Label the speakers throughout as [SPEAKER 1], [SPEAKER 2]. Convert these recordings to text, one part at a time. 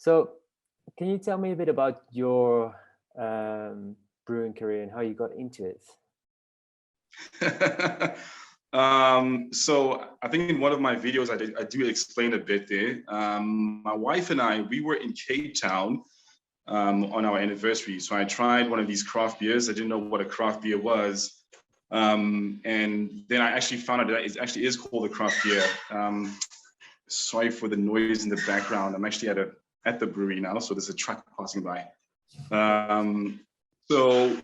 [SPEAKER 1] So, can you tell me a bit about your brewing career and how you got into it?
[SPEAKER 2] So I think in one of my videos, I do explain a bit there. My wife and I, we were in Cape Town on our anniversary. So I tried one of these craft beers. I didn't know what a craft beer was. And then I actually found out that it actually is called a craft beer. Sorry for the noise in the background. I'm actually at the brewery now, so there's a truck passing by. So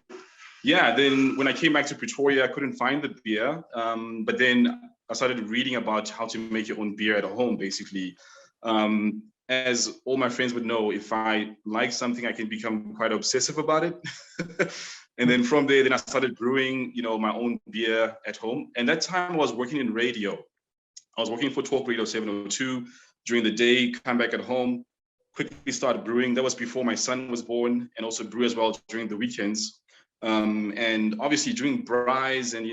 [SPEAKER 2] yeah, then when I came back to Pretoria, I couldn't find the beer. But then I started reading about how to make your own beer at home, basically. As all my friends would know, if I like something, I can become quite obsessive about it. And then from there, then I started brewing, my own beer at home. And that time I was working in radio. I was working for Talk Radio 702 during the day, come back at home, quickly start brewing. That was before my son was born, and also brew as well during the weekends. And obviously during braais and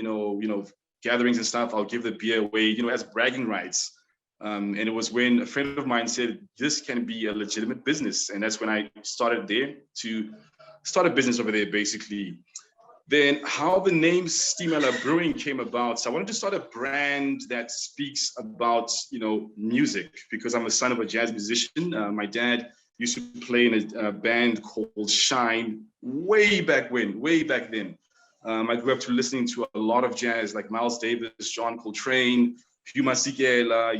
[SPEAKER 2] gatherings and stuff, I'll give the beer away, as bragging rights. And it was when a friend of mine said, this can be a legitimate business. And that's when I started there to start a business over there, basically. Then how the name Stimela Brewing came about. So I wanted to start a brand that speaks about, music, because I'm the son of a jazz musician. My dad used to play in a band called Shine way back then. I grew up to listening to a lot of jazz, like Miles Davis, John Coltrane, Hugh Masekela,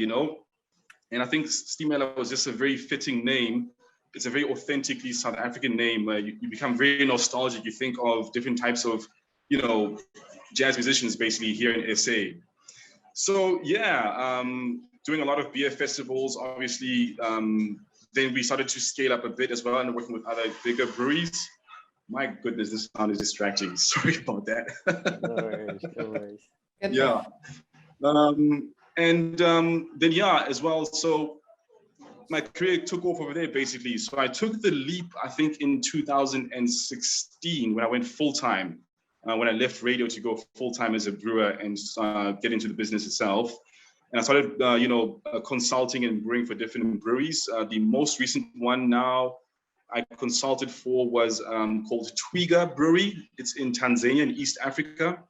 [SPEAKER 2] and I think Stimela was just a very fitting name. It's a very authentically South African name. You become very nostalgic. You think of different types of, jazz musicians basically here in SA. So yeah, doing a lot of beer festivals, obviously. Then we started to scale up a bit as well and working with other bigger breweries. My goodness, this sound is distracting. Sorry about that.
[SPEAKER 1] No worries.
[SPEAKER 2] Yeah. Then yeah, as well. So my career took off over there basically. So I took the leap, I think in 2016 when I went full-time, when I left radio to go full-time as a brewer and get into the business itself. And I started, consulting and brewing for different breweries. The most recent one now I consulted for was called Tsikwe Brewery. It's in Tanzania in East Africa.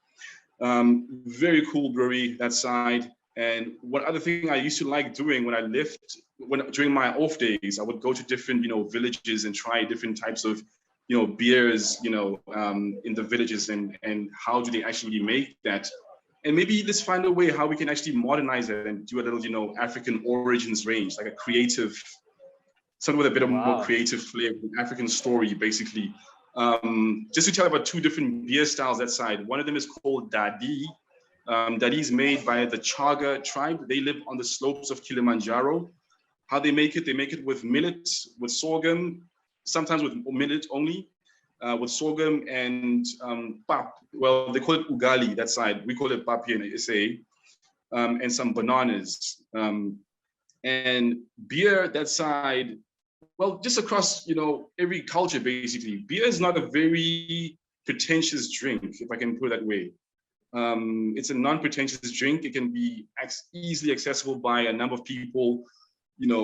[SPEAKER 2] Very cool brewery, that side. And one other thing I used to like doing when I left, during my off days, I would go to different, villages and try different types of, beers, in the villages and how do they actually make that. And maybe let's find a way how we can actually modernize it and do a little, African origins range, like a creative, something with a bit of more creative flair, African story, basically. Just to tell you about two different beer styles that side. One of them is called Dadi. Dadi is made by the Chaga tribe. They live on the slopes of Kilimanjaro. How they make it with millet, with sorghum, sometimes with millet only, with sorghum and pap. Well, they call it ugali, that side. We call it pap here in SA, and some bananas. And beer, that side, well, just across, every culture, basically. Beer is not a very pretentious drink, if I can put it that way. It's a non-pretentious drink. It can be easily accessible by a number of people,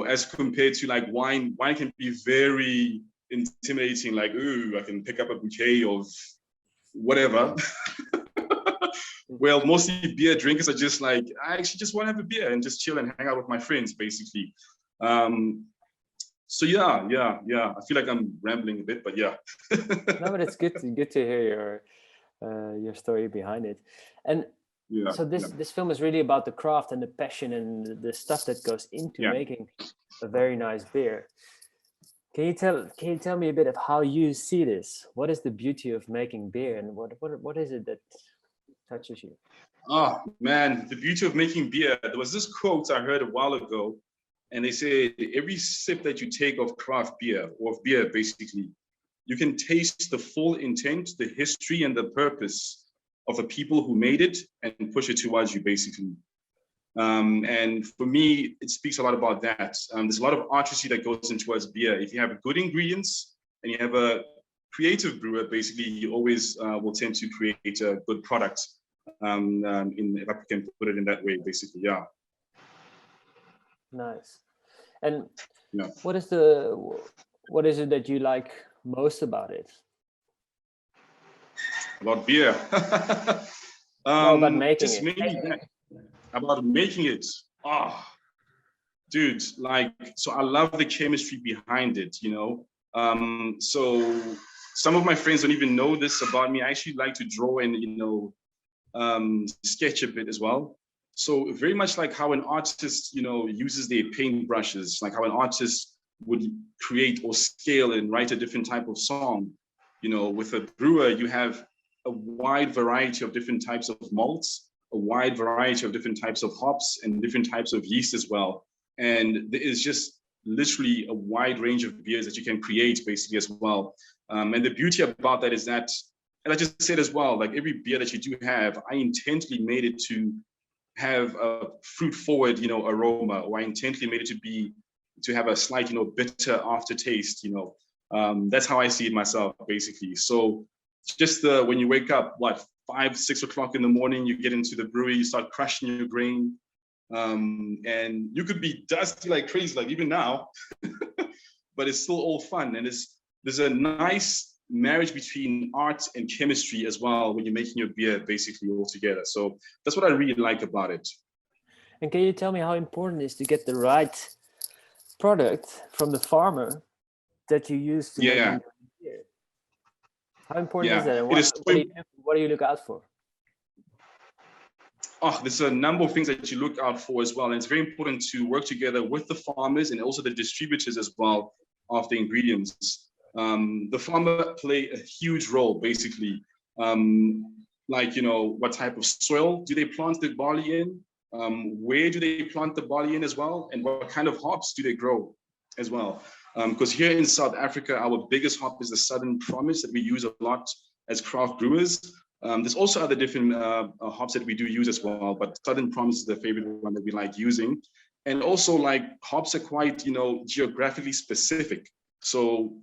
[SPEAKER 2] as compared to like wine. Wine can be very intimidating, like, ooh, I can pick up a bouquet of whatever. Well, mostly beer drinkers are just like, I actually just want to have a beer and just chill and hang out with my friends, basically. So yeah. I feel like I'm rambling a bit, but yeah.
[SPEAKER 1] No, but it's good to hear your story behind it. And so this film is really about the craft and the passion and the stuff that goes into making a very nice beer. Can you tell me a bit of how you see this? What is the beauty of making beer, and what is it that touches you?
[SPEAKER 2] Oh man, the beauty of making beer. There was this quote I heard a while ago, and they said every sip that you take of craft beer, or of beer basically, you can taste the full intent, the history, and the purpose of the people who made it and push it towards you, basically. And for me, it speaks a lot about that. There's a lot of artistry that goes into towards beer. If you have good ingredients and you have a creative brewer, basically, you always will tend to create a good product. If I can put it in that way, basically, yeah.
[SPEAKER 1] Nice. And
[SPEAKER 2] yeah.
[SPEAKER 1] what is it that you like most about it?
[SPEAKER 2] About beer.
[SPEAKER 1] No, about making
[SPEAKER 2] just
[SPEAKER 1] it.
[SPEAKER 2] maybe about making it. Oh, dude, like, so I love the chemistry behind it, you know. So some of my friends don't even know this about me. I actually like to draw and, you know, sketch a bit as well. So very much like how an artist, you know, uses their paintbrushes, like how an artist would create or scale and write a different type of song. You know, with a brewer, you have a wide variety of different types of malts, a wide variety of different types of hops and different types of yeast as well. And there is just literally a wide range of beers that you can create basically as well. And the beauty about that is that, and I just said as well, like every beer that you do have, I intentionally made it to have a fruit forward, you know, aroma, or I intentionally made it to have a slight, you know, bitter aftertaste, you know. That's how I see it myself, basically. So just when you wake up, 5, 6 o'clock in the morning, you get into the brewery, you start crushing your grain, and you could be dusty like crazy, like even now, but it's still all fun. And there's a nice marriage between art and chemistry as well when you're making your beer basically all together. So that's what I really like about it.
[SPEAKER 1] And can you tell me how important it is to get the right product from the farmer that you use to make your beer? How important is that? And what do you look out for?
[SPEAKER 2] Oh, there's a number of things that you look out for as well. And it's very important to work together with the farmers and also the distributors as well of the ingredients. The farmer play a huge role, basically. Like, you know, what type of soil do they plant the barley in? Where do they plant the barley in as well? And what kind of hops do they grow as well? Because here in South Africa, our biggest hop is the Southern Promise that we use a lot as craft brewers. There's also other different hops that we do use as well, but Southern Promise is the favorite one that we like using. And also, like, hops are quite, you know, geographically specific. So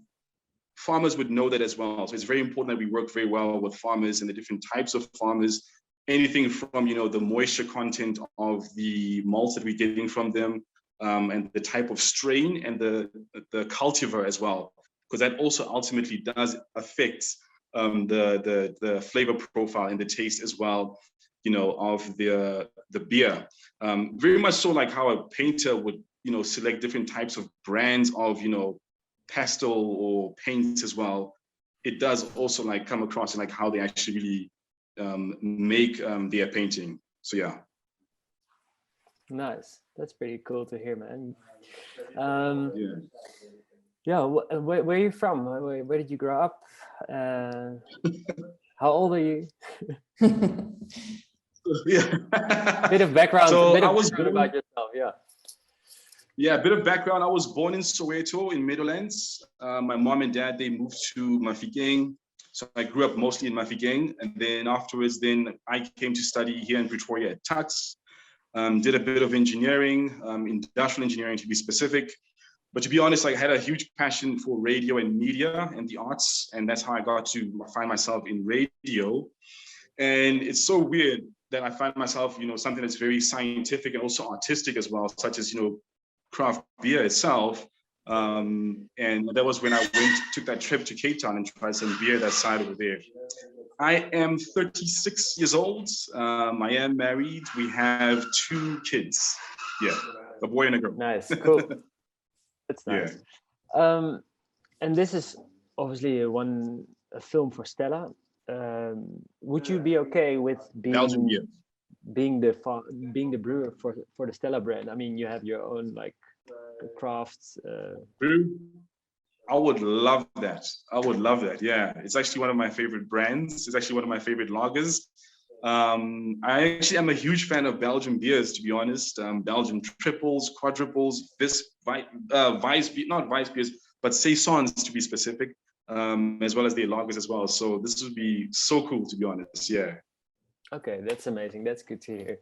[SPEAKER 2] farmers would know that as well. So it's very important that we work very well with farmers and the different types of farmers, anything from, you know, the moisture content of the malts that we're getting from them, and the type of strain and the cultivar as well, because that also ultimately does affect the flavor profile and the taste as well, you know, of the beer. Very much so like how a painter would, you know, select different types of brands of, you know, pastel or paints as well. It does also like come across in like how they actually really make their painting. So yeah.
[SPEAKER 1] Nice. That's pretty cool to hear, man. Yeah. Where are you from? Where did you grow up? How old are you?
[SPEAKER 2] Yeah.
[SPEAKER 1] Bit of background.
[SPEAKER 2] So
[SPEAKER 1] I was good about yourself. Yeah.
[SPEAKER 2] Yeah, a bit of background. I was born in Soweto in Meadowlands. My mom and dad, they moved to Mafikeng. So I grew up mostly in Mafikeng. And then afterwards, I came to study here in Pretoria at Tux. Did a bit of engineering, industrial engineering to be specific. But to be honest, I had a huge passion for radio and media and the arts. And that's how I got to find myself in radio. And it's so weird that I find myself, you know, something that's very scientific and also artistic as well, such as, you know, craft beer itself. And that was when I took that trip to Cape Town and tried some beer that side over there. I am 36 years old. I am married. We have 2 kids. Yeah, a boy and a girl.
[SPEAKER 1] Nice, cool. That's nice. Yeah. And this is obviously a film for Stella. Would you be okay with being the brewer for the Stella brand? I mean, you have your own like crafts.
[SPEAKER 2] I would love that. I would love that. Yeah, it's actually one of my favorite brands. It's actually one of my favorite lagers. I actually am a huge fan of Belgian beers, to be honest. Belgian triples, quadruples, not Weiss beers, but saisons to be specific, as well as their lagers as well. So this would be so cool, to be honest. Yeah.
[SPEAKER 1] Okay, that's amazing. That's good to hear.